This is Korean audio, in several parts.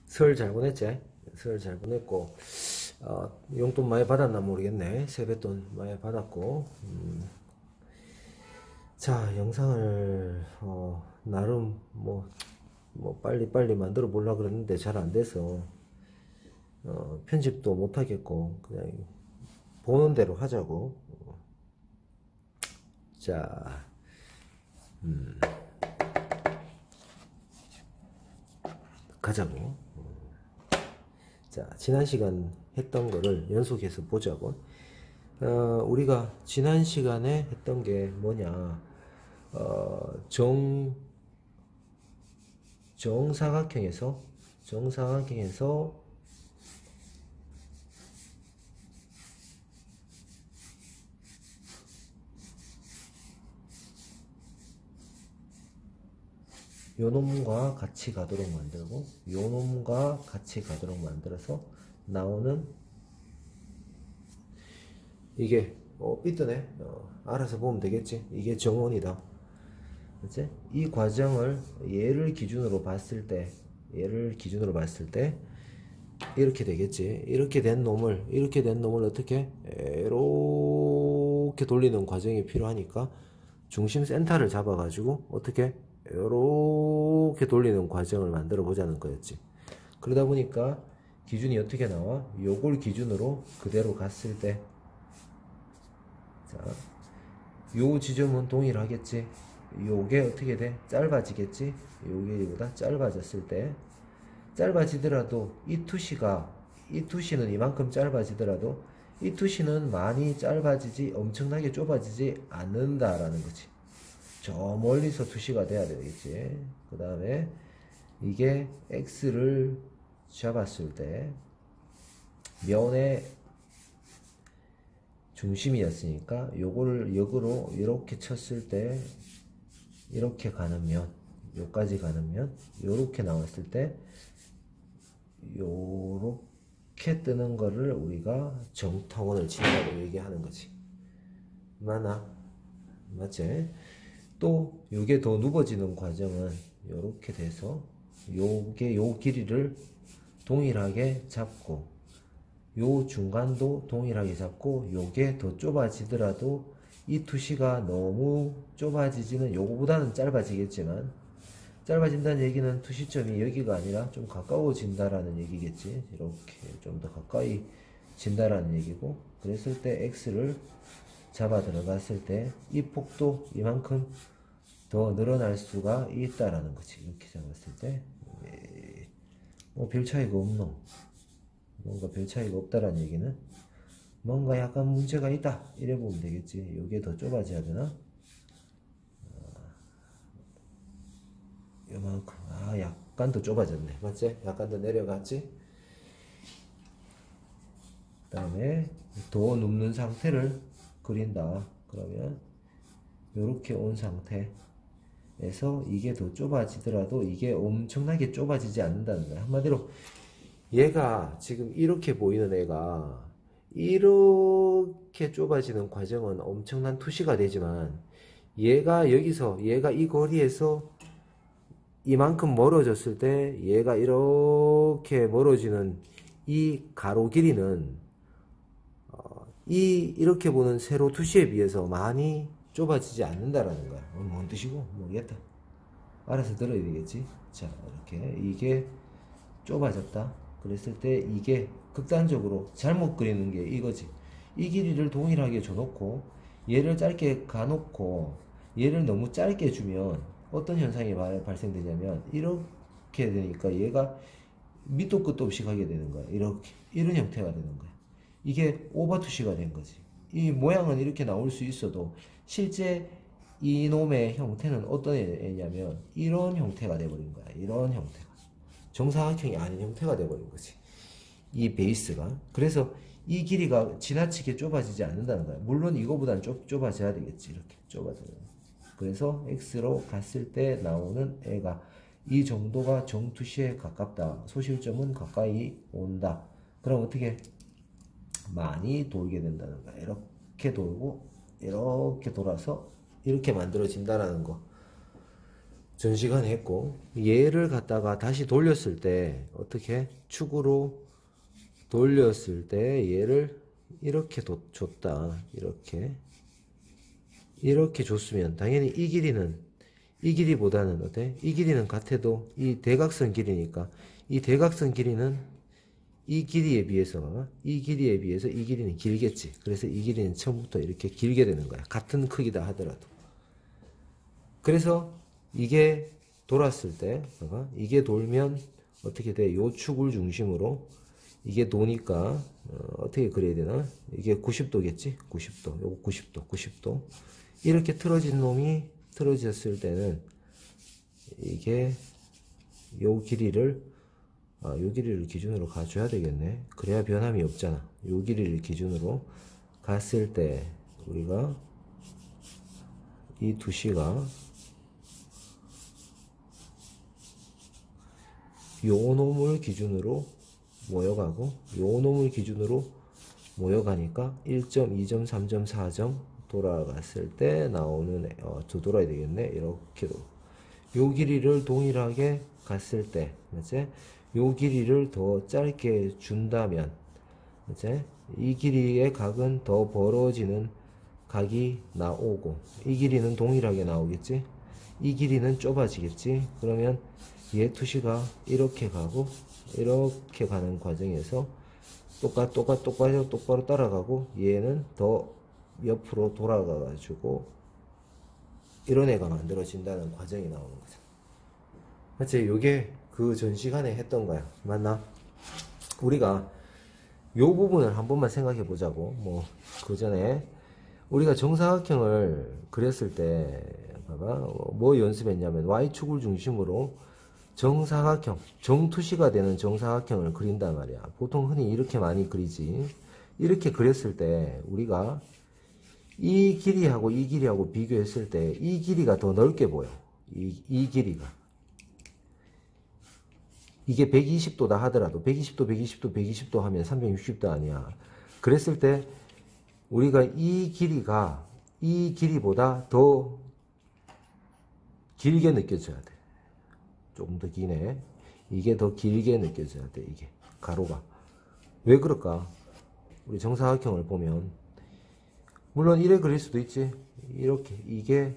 설 잘 보냈지? 설 잘 보냈고, 용돈 많이 받았나 모르겠네. 세뱃돈 많이 받았고. 자, 영상을, 나름, 빨리 만들어 보려고 그랬는데 잘 안 돼서, 편집도 못 하겠고, 그냥 보는 대로 하자고. 자, 가자고. 자, 지난 시간 했던 거를 연속해서 보자고. 우리가 지난 시간에 했던 게 뭐냐, 정사각형에서 요 놈과 같이 가도록 만들고, 요 놈과 같이 가도록 만들어서 나오는, 이게 있더네. 알아서 보면 되겠지. 이게 정원이다. 그치? 이 과정을 얘를 기준으로 봤을 때 이렇게 되겠지. 이렇게 된 놈을 어떻게 이렇게 돌리는 과정이 필요하니까 중심 센터를 잡아가지고 어떻게 이렇게 돌리는 과정을 만들어 보자는 거였지. 그러다 보니까 기준이 어떻게 나와? 요걸 기준으로 그대로 갔을 때, 자, 요 지점은 동일하겠지. 요게 어떻게 돼? 짧아지겠지. 요게 이보다 짧아졌을 때, 짧아지더라도 이 투시는 이만큼 짧아지더라도 이 투시는 많이 짧아지지 엄청나게 좁아지지 않는다라는 거지. 저 멀리서 투시가 돼야 되겠지. 그 다음에 이게 x를 잡았을 때 면의 중심이었으니까 요거를 역으로 이렇게 쳤을 때 이렇게 가는 면, 요까지 가는 면, 요렇게 나왔을 때 요렇게 뜨는 거를 우리가 정타원을 친다고 얘기하는 거지. 맞지? 또 요게 더 누버지는 과정은 요렇게 돼서 요게 요 길이를 동일하게 잡고 요 중간도 동일하게 잡고, 요게 더 좁아지더라도 이 투시가 너무 좁아지지는, 요거보다는 짧아지겠지만, 짧아진다는 얘기는 투시점이 여기가 아니라 좀 가까워진다라는 얘기겠지. 이렇게 좀 더 가까이 진다라는 얘기고, 그랬을 때 x를 잡아 들어갔을 때 이 폭도 이만큼 더 늘어날 수가 있다라는 거지. 이렇게 잡았을 때 별 차이가 없노. 뭔가 별 차이가 없다라는 얘기는 뭔가 약간 문제가 있다 이래 보면 되겠지. 요게 더 좁아져야 되나? 요만큼. 약간 더 좁아졌네. 맞지? 약간 더 내려갔지? 그 다음에 더 눕는 상태를 그린다. 그러면 요렇게 온 상태에서 이게 더 좁아지더라도 이게 엄청나게 좁아지지 않는다는 거야. 한마디로 얘가 지금 이렇게 보이는 애가 이렇게 좁아지는 과정은 엄청난 투시가 되지만, 얘가 이 거리에서 이만큼 멀어졌을 때 얘가 이렇게 멀어지는 이 가로 길이는 이렇게 보는 세로 투시에 비해서 많이 좁아지지 않는다라는 거야. 뭔 뜻이고 모르겠다. 알아서 들어야 되겠지. 자, 이렇게 이게 좁아졌다 그랬을 때 이게 극단적으로 잘못 그리는 게 이거지. 이 길이를 동일하게 줘놓고 얘를 짧게 가놓고 얘를 너무 짧게 주면 어떤 현상이 발생되냐면, 이렇게 되니까 얘가 밑도 끝도 없이 가게 되는 거야. 이런 형태가 되는 거야. 이게 오버투시가 된 거지. 이 모양은 이렇게 나올 수 있어도 실제 이놈의 형태는 어떤 애냐면 이런 형태가 돼버린 거야. 이런 형태가 정사각형이 아닌 형태가 돼버린 거지, 이 베이스가. 그래서 이 길이가 지나치게 좁아지지 않는다는 거야. 물론 이거보다는 좁아져야 되겠지. 이렇게 좁아져요. 그래서 x로 갔을 때 나오는 애가 이 정도가 정투시에 가깝다. 소실점은 가까이 온다. 그럼 어떻게? 많이 돌게 된다는 거야. 이렇게 돌고 이렇게 돌아서 이렇게 만들어진다라는 거. 전시관에 했고, 얘를 갖다가 다시 돌렸을 때 어떻게 축으로 돌렸을 때 얘를 이렇게 줬다. 이렇게 줬으면 당연히 이 길이보다는 어때? 이 길이는 같아도 이 대각선 길이니까 이 대각선 길이는 이 길이에 비해서 이 길이는 길겠지. 그래서 이 길이는 처음부터 이렇게 길게 되는 거야. 같은 크기다 하더라도. 그래서 이게 돌았을 때 봐봐. 이게 돌면 어떻게 돼? 요 축을 중심으로 이게 도니까 어떻게 그려야 되나? 이게 90도겠지? 90도. 요거 90도. 이렇게 틀어졌을 때는 이게 요 길이를 기준으로 가줘야 되겠네. 그래야 변함이 없잖아. 요 길이를 기준으로 갔을 때 우리가 이 두씨가 요 놈을 기준으로 모여가고 요 놈을 기준으로 모여가니까 1점, 2점, 3점, 4점 돌아갔을 때 나오는 돌아야 되겠네. 이렇게도 요 길이를 동일하게 갔을 때 이제 요 길이를 더 짧게 준다면 이제 이 길이의 각은 더 벌어지는 각이 나오고 이 길이는 동일하게 나오겠지. 이 길이는 좁아지겠지. 그러면 얘 투시가 이렇게 가고 이렇게 가는 과정에서 똑바로 따라가고 얘는 더 옆으로 돌아가 가지고 이런 애가 만들어진다는 과정이 나오는 거죠. 맞지? 요게 그 전 시간에 했던 거야. 맞나? 우리가 요 부분을 한 번만 생각해 보자고. 뭐 그 전에 우리가 정사각형을 그렸을 때 봐봐. 뭐 연습했냐면 Y축을 중심으로 정사각형, 정투시가 되는 정사각형을 그린단 말이야. 보통 흔히 이렇게 많이 그리지. 이렇게 그렸을 때 우리가 이 길이하고 이 길이하고 비교했을 때 이 길이가 더 넓게 보여. 이 길이가. 이게 120도다 하더라도 120도 하면 360도 아니야. 그랬을 때 우리가 이 길이가 이 길이보다 더 길게 느껴져야 돼. 조금 더 기네. 이게 더 길게 느껴져야 돼. 이게 가로가. 왜 그럴까? 우리 정사각형을 보면 물론 이래 그릴 수도 있지. 이렇게 이게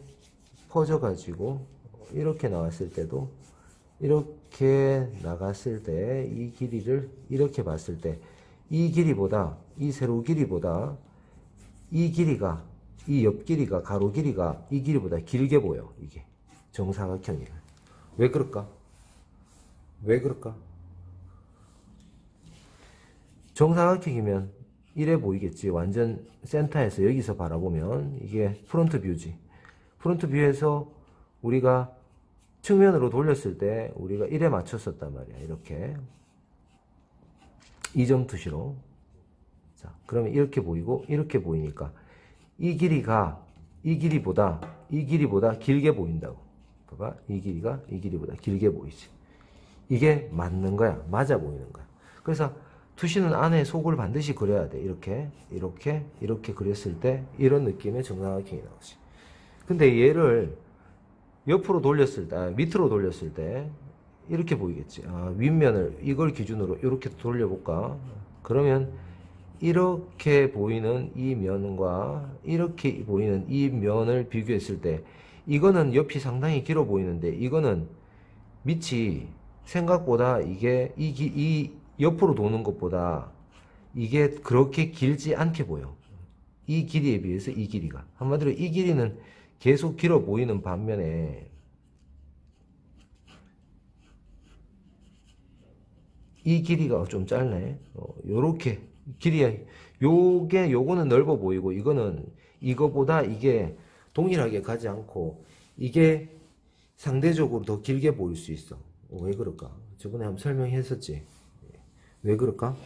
퍼져 가지고 이렇게 나왔을 때도 이렇게 나갔을 때 이 길이를 이렇게 봤을 때 이 길이보다 이 세로 길이보다 이 길이가 이 옆 길이가 가로 길이가 이 길이보다 길게 보여. 이게 정사각형이야. 왜 그럴까? 왜 그럴까? 정사각형이면 이래 보이겠지. 완전 센터에서 여기서 바라보면 이게 프론트 뷰지. 프론트 뷰에서 우리가 측면으로 돌렸을 때 우리가 이래 맞췄었단 말이야. 이렇게 2점 투시로. 자, 그러면 이렇게 보이고 이렇게 보이니까 이 길이가 이 길이보다 길게 보인다고. 봐봐. 이 길이가 이 길이보다 길게 보이지. 이게 맞는 거야. 맞아 보이는 거야. 그래서 투시는 안에 속을 반드시 그려야 돼. 이렇게 그렸을 때 이런 느낌의 정사각형이 나오지. 근데 얘를 옆으로 돌렸을 때, 밑으로 돌렸을 때 이렇게 보이겠지. 윗면을 이걸 기준으로 이렇게 돌려볼까? 그러면 이렇게 보이는 이 면과 이렇게 보이는 이 면을 비교했을 때 이거는 옆이 상당히 길어 보이는데 이거는 밑이 생각보다 이게 이 옆으로 도는 것보다 이게 그렇게 길지 않게 보여. 이 길이에 비해서 이 길이가. 한마디로 이 길이는 계속 길어 보이는 반면에 이 길이가 좀 짧네. 요렇게 요거는 넓어 보이고 이거는 이거보다 이게 동일하게 가지 않고 이게 상대적으로 더 길게 보일 수 있어. 왜 그럴까? 저번에 한번 설명했었지. 왜 그럴까?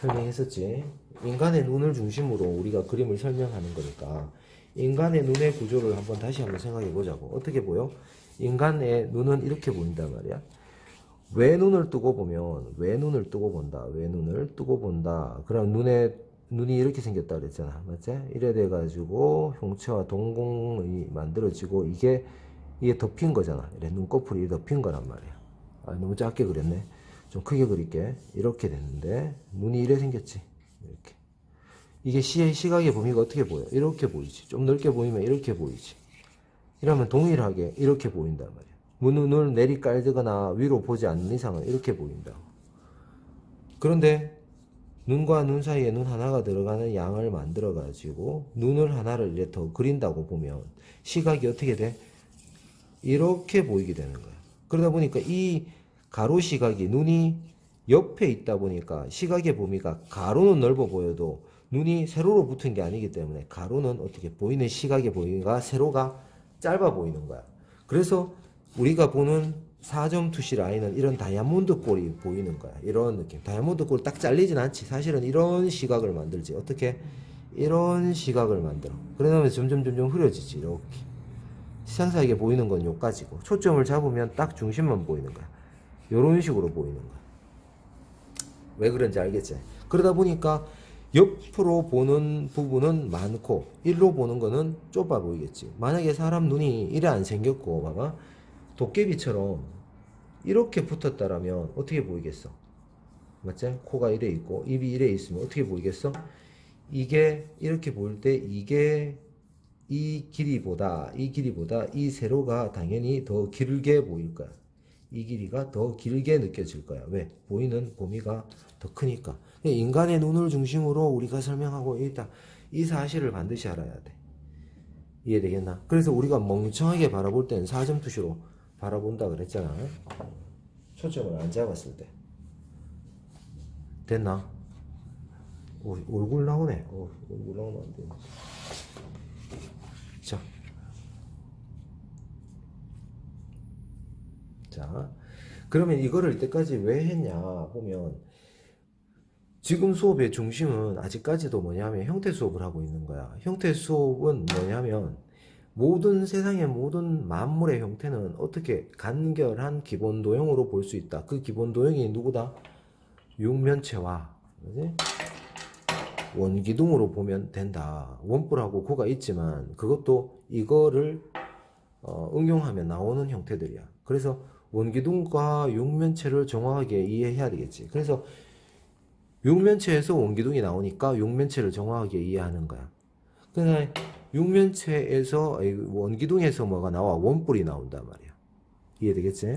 설명했었지. 인간의 눈을 중심으로 우리가 그림을 설명하는 거니까 인간의 눈의 구조를 다시 한번 생각해 보자고. 어떻게 보여? 인간의 눈은 이렇게 보인단 말이야. 왜 눈을 뜨고 본다. 그럼 눈의 눈이 이렇게 생겼다 그랬잖아. 맞지? 이래 돼가지고 형체와 동공이 만들어지고 이게 덮인 거잖아. 이래 눈꺼풀이 덮인 거란 말이야. 아, 너무 작게 그렸네. 좀 크게 그릴게. 이렇게 됐는데 눈이 이래 생겼지. 이렇게. 이게 시각의 범위가 어떻게 보여? 이렇게 보이지. 좀 넓게 보이면 이렇게 보이지. 이러면 동일하게 이렇게 보인단 말이야. 눈을 내리깔거나 위로 보지 않는 이상은 이렇게 보인다. 그런데 눈과 눈 사이에 눈 하나가 들어가는 양을 만들어 가지고 눈을 하나를 이제 더 그린다고 보면 시각이 어떻게 돼? 이렇게 보이게 되는 거야. 그러다 보니까 이 가로 시각이 눈이 옆에 있다 보니까 시각의 범위가 가로는 넓어 보여도 눈이 세로로 붙은 게 아니기 때문에 가로는 어떻게 보이는 시각의 범위가 세로가 짧아 보이는 거야. 그래서 우리가 보는 4점 투시 라인은 이런 다이아몬드 꼴이 보이는 거야. 이런 느낌. 다이아몬드 꼴 딱 잘리진 않지. 사실은 이런 시각을 만들지. 어떻게? 이런 시각을 만들어. 그러면 점점 흐려지지. 이렇게. 시상사에게 보이는 건 요까지고 초점을 잡으면 딱 중심만 보이는 거야. 요런 식으로 보이는 거야. 왜 그런지 알겠지? 그러다 보니까 옆으로 보는 부분은 많고 일로 보는 거는 좁아 보이겠지. 만약에 사람 눈이 이래 안 생겼고 봐봐. 도깨비처럼 이렇게 붙었다라면 어떻게 보이겠어? 맞지? 코가 이래 있고 입이 이래 있으면 어떻게 보이겠어? 이게 이렇게 보일 때 이게 이 길이보다 이 세로가 당연히 더 길게 보일 거야. 이 길이가 더 길게 느껴질 거야. 왜? 보이는 범위가 더 크니까. 인간의 눈을 중심으로 우리가 설명하고 있다. 이 사실을 반드시 알아야 돼. 이해되겠나? 그래서 우리가 멍청하게 바라볼 때는 4점 투시로 바라본다 그랬잖아. 초점을 안 잡았을 때. 됐나? 오, 얼굴 나오네. 얼굴 나오면 안 돼. 자, 그러면 이거를 이때까지 왜 했냐 보면 지금 수업의 중심은 아직까지도 뭐냐면 형태 수업을 하고 있는 거야. 형태 수업은 뭐냐면 세상의 모든 만물의 형태는 어떻게 간결한 기본 도형으로 볼 수 있다. 그 기본 도형이 누구다? 육면체와 그지? 원기둥으로 보면 된다. 원뿔하고 고가 있지만 그것도 이거를 응용하면 나오는 형태들이야. 그래서 원기둥과 육면체를 정확하게 이해해야 되겠지. 그래서 육면체에서 원기둥이 나오니까 육면체를 정확하게 이해하는 거야. 그러나 육면체에서 원기둥에서 뭐가 나와? 원뿔이 나온단 말이야. 이해되겠지?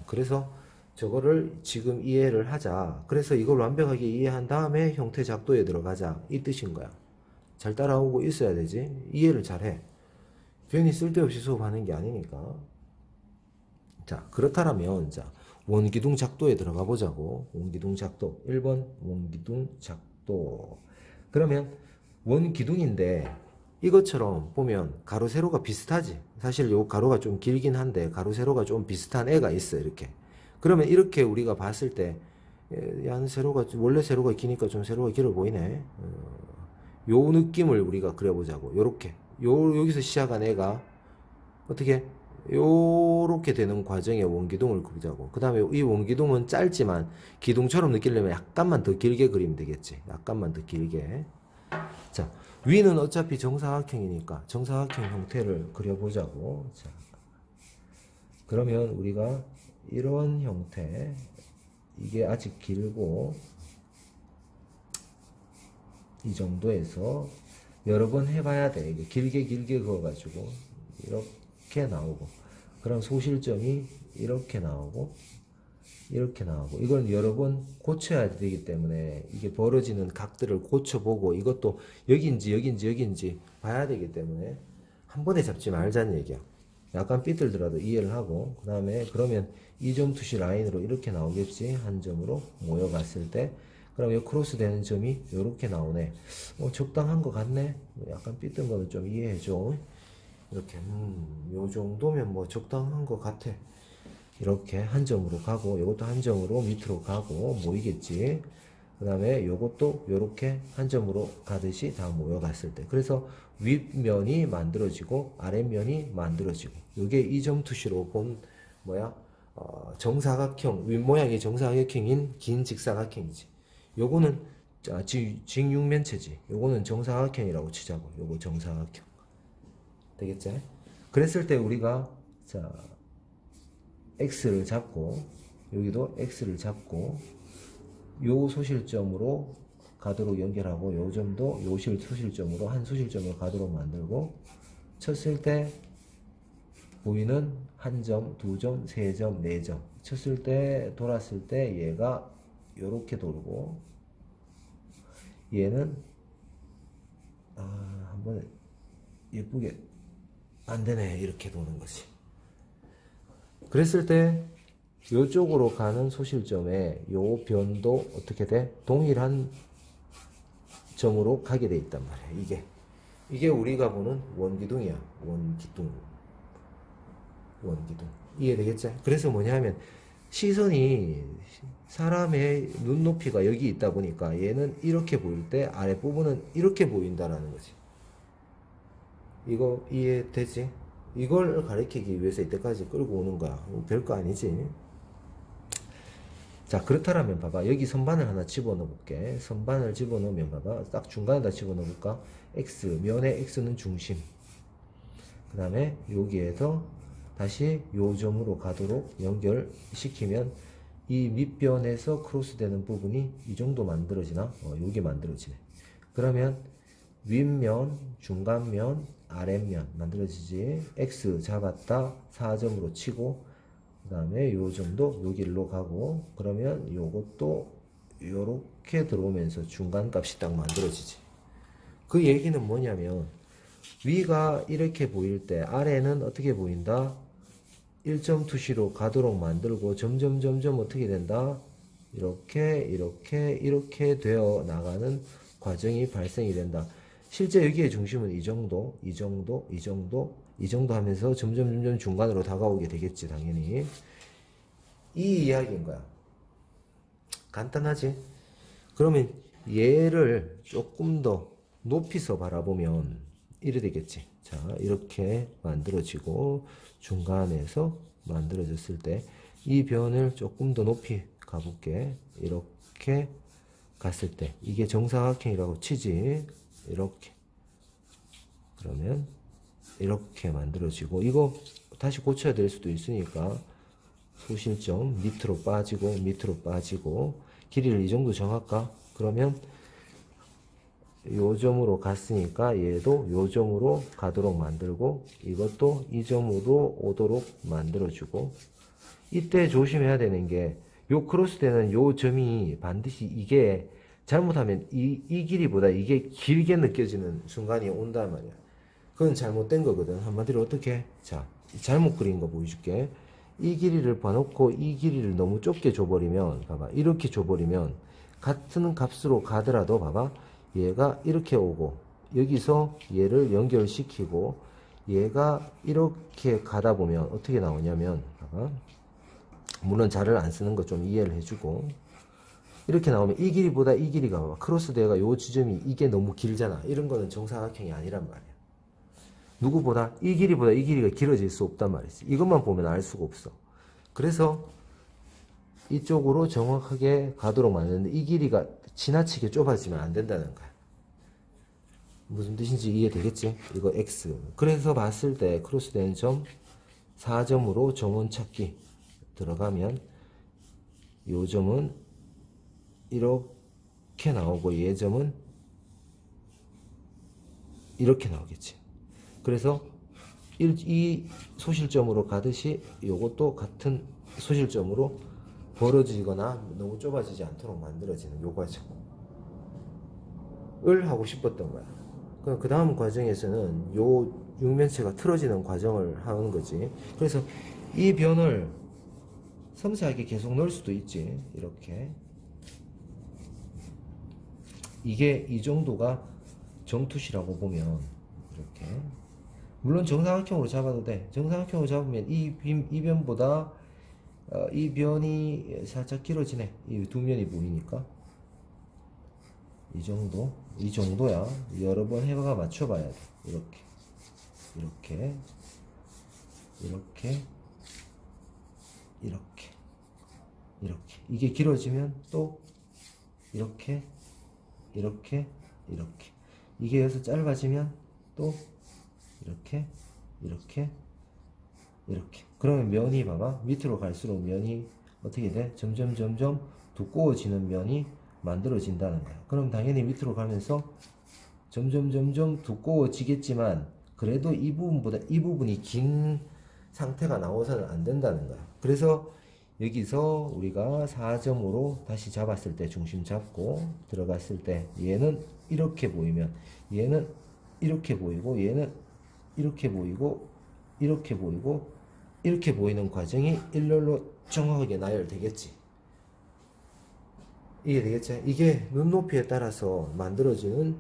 그래서 저거를 지금 이해를 하자. 그래서 이걸 완벽하게 이해한 다음에 형태 작도에 들어가자. 이 뜻인 거야. 잘 따라오고 있어야 되지. 이해를 잘해. 괜히 쓸데없이 수업하는 게 아니니까. 자, 그렇다면 자, 원기둥 작도에 들어가 보자고. 원기둥 작도. 1번 원기둥 작도. 그러면 원기둥인데 이것처럼 보면 가로 세로가 비슷하지. 사실 요 가로가 좀 길긴 한데 가로 세로가 좀 비슷한 애가 있어. 이렇게. 그러면 이렇게 우리가 봤을 때 야, 세로가 원래 세로가 기니까 좀 세로가 길어 보이네. 요 느낌을 우리가 그려보자고. 요렇게. 여기서 시작한 애가 어떻게 요렇게 되는 과정의 원기둥을 그리자고. 그 다음에 이 원기둥은 짧지만 기둥처럼 느끼려면 약간만 더 길게 그리면 되겠지. 약간만 더 길게. 자, 위는 어차피 정사각형이니까 정사각형 형태를 그려보자고. 자, 그러면 우리가 이런 형태, 이게 아직 길고 이 정도에서 여러 번 해봐야 돼. 이게 길게 그어가지고 이렇게 나오고, 그럼 소실점이 이렇게 나오고 이건 여러 번 고쳐야 되기 때문에 이게 벌어지는 각들을 고쳐보고 이것도 여긴지 봐야 되기 때문에 한 번에 잡지 말자는 얘기야. 약간 삐뚤더라도 이해를 하고, 그 다음에 그러면 2점 투시 라인으로 이렇게 나오겠지. 한 점으로 모여갔을 때. 그럼 이 크로스 되는 점이 이렇게 나오네. 적당한 것 같네. 약간 삐뚤은 거는 좀 이해해줘. 이렇게 요 정도면 뭐 적당한 것 같아. 이렇게 한 점으로 가고, 요것도 한 점으로 밑으로 가고 모이겠지. 그 다음에 요것도 요렇게 한 점으로 가듯이 다 모여갔을 때. 그래서 윗면이 만들어지고 아랫면이 만들어지고, 요게 2점 투시로 본 정사각형, 윗모양이 정사각형인 긴 직사각형이지. 요거는 직육면체지. 요거는 정사각형이라고 치자고. 요거 정사각형. 되겠지? 그랬을 때 우리가 자 x를 잡고 여기도 x를 잡고 요 소실점으로 가도록 연결하고 요 점도 요 소실점으로 한 소실점으로 가도록 만들고 쳤을 때 보이는 한 점, 두 점, 세 점, 네 점 쳤을 때 돌았을 때 얘가 요렇게 돌고 얘는 한번 예쁘게 안되네 이렇게 도는 거지. 그랬을 때 요쪽으로 가는 소실점에 요 변도 어떻게 돼? 동일한 점으로 가게 돼 있단 말이야. 이게 우리가 보는 원기둥이야. 원기둥 이해되겠지? 그래서 뭐냐면 시선이 사람의 눈높이가 여기 있다 보니까 얘는 이렇게 보일 때 아랫부분은 이렇게 보인다라는 거지. 이거 이해되지? 이걸 가리키기 위해서 이때까지 끌고 오는 거야. 별거 아니지. 자, 그렇다면 봐봐. 여기 선반을 하나 집어넣어 볼게. 선반을 집어넣으면 봐봐. 딱 중간에다 집어넣어 볼까? X, 면의 X는 중심. 그 다음에 여기에서 다시 요 점으로 가도록 연결시키면 이 밑변에서 크로스되는 부분이 이 정도 만들어지나? 요게 만들어지네. 그러면 윗면, 중간면, 아랫면 만들어지지. X 잡았다 4점으로 치고 그 다음에 요 점도 요 길로 가고 그러면 요것도 요렇게 들어오면서 중간 값이 딱 만들어지지. 그 얘기는 뭐냐면 위가 이렇게 보일 때 아래는 어떻게 보인다? 1점 투시로 가도록 만들고 점점 어떻게 된다? 이렇게 되어 나가는 과정이 발생이 된다. 실제 여기의 중심은 이 정도 하면서 점점 중간으로 다가오게 되겠지, 당연히. 이 이야기인 거야. 간단하지? 그러면 얘를 조금 더 높이서 바라보면 이래 되겠지. 자, 이렇게 만들어지고 중간에서 만들어졌을 때 이 변을 조금 더 높이 가볼게. 이렇게 갔을 때 이게 정사각형이라고 치지. 이렇게 그러면 이렇게 만들어지고 이거 다시 고쳐야 될 수도 있으니까 소실점 밑으로 빠지고 길이를 이 정도 정할까? 그러면 요 점으로 갔으니까 얘도 요 점으로 가도록 만들고 이것도 이 점으로 오도록 만들어주고 이때 조심해야 되는 게 요 크로스 되는 요 점이 반드시 이게 잘못하면 이 길이보다 이게 길게 느껴지는 순간이 온단 말이야. 그건 잘못된 거거든. 한마디로 어떻게? 자, 잘못 그린 거 보여줄게. 이 길이를 봐놓고 이 길이를 너무 좁게 줘버리면 봐봐. 이렇게 줘버리면 같은 값으로 가더라도 봐봐. 얘가 이렇게 오고 여기서 얘를 연결시키고 얘가 이렇게 가다 보면 어떻게 나오냐면 봐봐. 물론 자를 안 쓰는 거 좀 이해를 해주고 이렇게 나오면 이 길이보다 이 길이가 봐봐. 크로스되어가 요 지점이 이게 너무 길잖아. 이런 거는 정사각형이 아니란 말이야. 누구보다 이 길이보다 이 길이가 길어질 수 없단 말이지. 이것만 보면 알 수가 없어. 그래서 이쪽으로 정확하게 가도록 만드는데 이 길이가 지나치게 좁아지면 안 된다는 거야. 무슨 뜻인지 이해되겠지? 이거 X. 그래서 봤을 때 크로스되는 점 4점으로 정원 찾기 들어가면 요 점은 이렇게 나오고 얘 점은 이렇게 나오겠지. 그래서 이 소실점으로 가듯이 요것도 같은 소실점으로 벌어지거나 너무 좁아지지 않도록 만들어지는 요 과정을 하고 싶었던 거야. 그 다음 과정에서는 요 육면체가 틀어지는 과정을 하는 거지. 그래서 이 변을 섬세하게 계속 넣을 수도 있지. 이렇게 이게 이 정도가 정투시라고 보면 이렇게 물론 정사각형으로 잡아도 돼. 정사각형으로 잡으면 이 변보다 이 변이 살짝 길어지네. 이 두 면이 보이니까 이 정도야. 여러 번 해가 맞춰봐야 돼. 이렇게 이게 길어지면 또 이렇게 이렇게, 이렇게. 이게 여기서 짧아지면 또 이렇게, 이렇게, 이렇게. 그러면 면이 봐봐. 밑으로 갈수록 면이 어떻게 돼? 점점 두꺼워지는 면이 만들어진다는 거야. 그럼 당연히 밑으로 가면서 점점 두꺼워지겠지만 그래도 이 부분보다 이 부분이 긴 상태가 나와서는 안 된다는 거야. 그래서 여기서 우리가 4점으로 다시 잡았을 때 중심 잡고 들어갔을 때 얘는 이렇게 보이면 얘는 이렇게 보이고 얘는 이렇게 보이고 이렇게 보이고 이렇게 보이는 과정이 일렬로 정확하게 나열되겠지. 이게 되겠지? 이게 눈높이에 따라서 만들어지는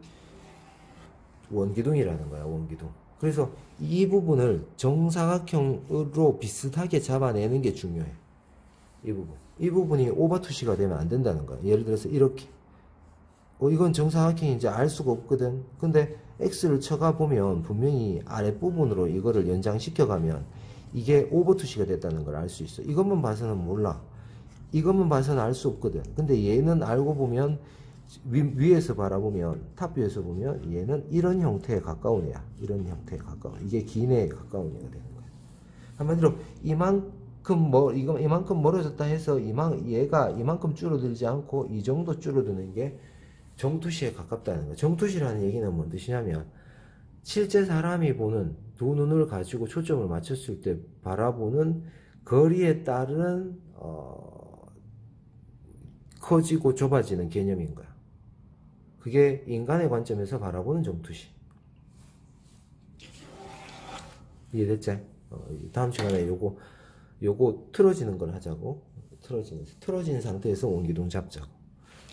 원기둥이라는 거야, 원기둥. 그래서 이 부분을 정사각형으로 비슷하게 잡아내는 게 중요해. 이 부분. 이 부분이 오버투시가 되면 안 된다는 거야. 예를 들어서 이렇게. 이건 정사각형인지 알 수가 없거든. 근데 X를 쳐가 보면 분명히 아랫부분으로 이거를 연장시켜가면 이게 오버투시가 됐다는 걸 알 수 있어. 이것만 봐서는 몰라. 이것만 봐서는 알 수 없거든. 근데 얘는 알고 보면 위에서 바라보면 탑 뷰에서 보면 얘는 이런 형태에 가까운 애야. 이런 형태에 가까운. 이게 긴 애에 가까운 애가 되는 거야. 한마디로 이만큼 멀어졌다 해서 얘가 이만큼 줄어들지 않고 이 정도 줄어드는 게 정투시에 가깝다는 거야. 정투시라는 얘기는 뭔 뜻이냐면 실제 사람이 보는 두 눈을 가지고 초점을 맞췄을 때 바라보는 거리에 따른 커지고 좁아지는 개념인 거야. 그게 인간의 관점에서 바라보는 정투시. 이해됐지? 다음 시간에 요거 틀어지는 걸 하자고. 틀어진 상태에서 원기둥 잡자고.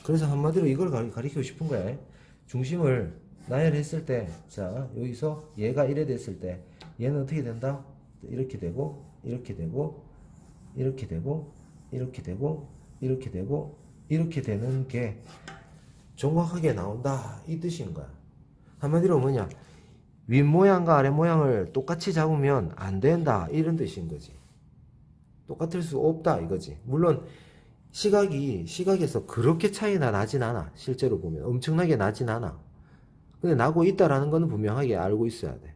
그래서 한마디로 이걸 가리키고 싶은 거야. 중심을 나열했을 때, 자, 여기서 얘가 이래 됐을 때, 얘는 어떻게 된다? 이렇게 되고, 이렇게 되고, 이렇게 되고, 이렇게 되고, 이렇게 되고, 이렇게 되는 게 정확하게 나온다. 이 뜻인 거야. 한마디로 뭐냐? 윗모양과 아랫모양을 똑같이 잡으면 안 된다. 이런 뜻인 거지. 똑같을 수 없다. 이거지. 물론, 시각에서 그렇게 차이가 나진 않아. 실제로 보면. 엄청나게 나진 않아. 근데 나고 있다라는 거는 분명하게 알고 있어야 돼.